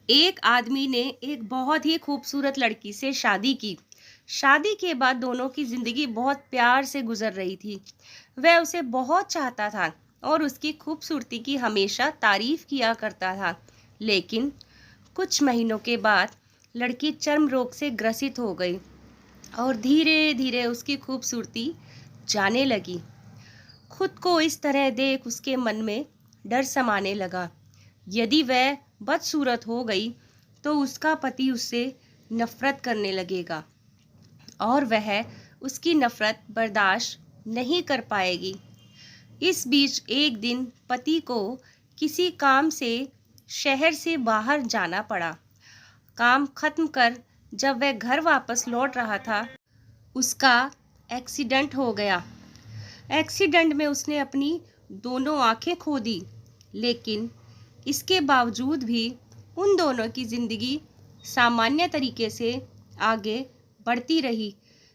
एक आदमी ने एक बहुत ही खूबसूरत लड़की से शादी की। शादी के बाद दोनों की जिंदगी बहुत प्यार से गुजर रही थी। वह उसे बहुत चाहता था और उसकी खूबसूरती की हमेशा तारीफ किया करता था। लेकिन कुछ महीनों के बाद लड़की चर्म रोग से ग्रसित हो गई और धीरे धीरे उसकी खूबसूरती जाने लगी। खुद को इस तरह देख उसके मन में डर समाने लगा। यदि वह बदसूरत हो गई तो उसका पति उससे नफरत करने लगेगा और वह उसकी नफरत बर्दाश्त नहीं कर पाएगी। इस बीच एक दिन पति को किसी काम से शहर से बाहर जाना पड़ा। काम खत्म कर जब वह घर वापस लौट रहा था, उसका एक्सीडेंट हो गया। एक्सीडेंट में उसने अपनी दोनों आंखें खो दी, लेकिन इसके बावजूद भी उन दोनों की ज़िंदगी सामान्य तरीके से आगे बढ़ती रही।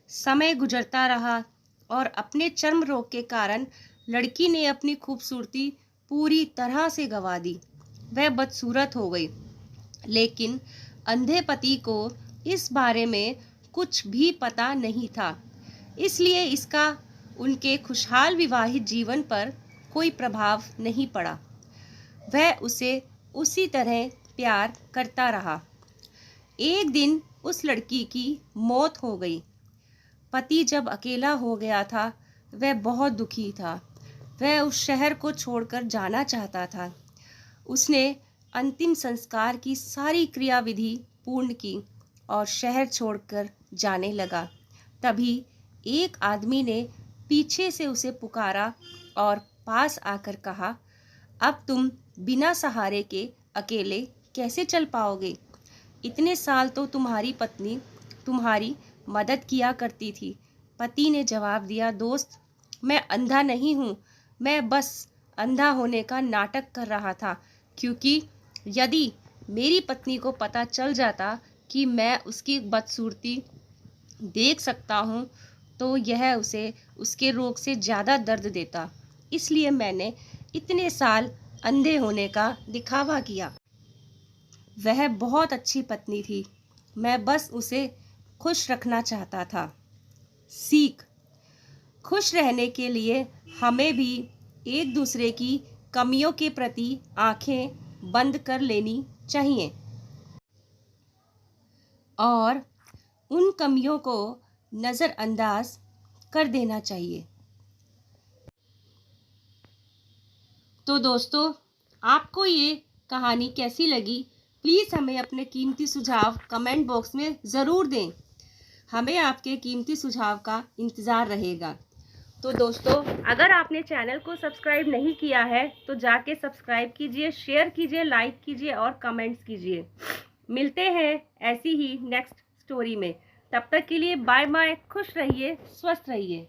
समय गुजरता रहा और अपने चर्म रोग के कारण लड़की ने अपनी खूबसूरती पूरी तरह से गंवा दी। वह बदसूरत हो गई, लेकिन अंधे पति को इस बारे में कुछ भी पता नहीं था, इसलिए इसका उनके खुशहाल विवाहित जीवन पर कोई प्रभाव नहीं पड़ा। वह उसे उसी तरह प्यार करता रहा। एक दिन उस लड़की की मौत हो गई। पति जब अकेला हो गया था, वह बहुत दुखी था। वह उस शहर को छोड़कर जाना चाहता था। उसने अंतिम संस्कार की सारी क्रियाविधि पूर्ण की और शहर छोड़कर जाने लगा। तभी एक आदमी ने पीछे से उसे पुकारा और पास आकर कहा, अब तुम बिना सहारे के अकेले कैसे चल पाओगे? इतने साल तो तुम्हारी पत्नी तुम्हारी मदद किया करती थी। पति ने जवाब दिया, दोस्त, मैं अंधा नहीं हूँ, मैं बस अंधा होने का नाटक कर रहा था, क्योंकि यदि मेरी पत्नी को पता चल जाता कि मैं उसकी बदसूरती देख सकता हूँ तो यह उसे उसके रोग से ज़्यादा दर्द देता। इसलिए मैंने इतने साल अंधे होने का दिखावा किया। वह बहुत अच्छी पत्नी थी, मैं बस उसे खुश रखना चाहता था। सीख: खुश रहने के लिए हमें भी एक दूसरे की कमियों के प्रति आंखें बंद कर लेनी चाहिए और उन कमियों को नज़रअंदाज कर देना चाहिए। तो दोस्तों, आपको ये कहानी कैसी लगी? प्लीज़ हमें अपने कीमती सुझाव कमेंट बॉक्स में ज़रूर दें। हमें आपके कीमती सुझाव का इंतज़ार रहेगा। तो दोस्तों, अगर आपने चैनल को सब्सक्राइब नहीं किया है तो जाके सब्सक्राइब कीजिए, शेयर कीजिए, लाइक कीजिए और कमेंट्स कीजिए। मिलते हैं ऐसी ही नेक्स्ट स्टोरी में। तब तक के लिए बाय बाय। खुश रहिए, स्वस्थ रहिए।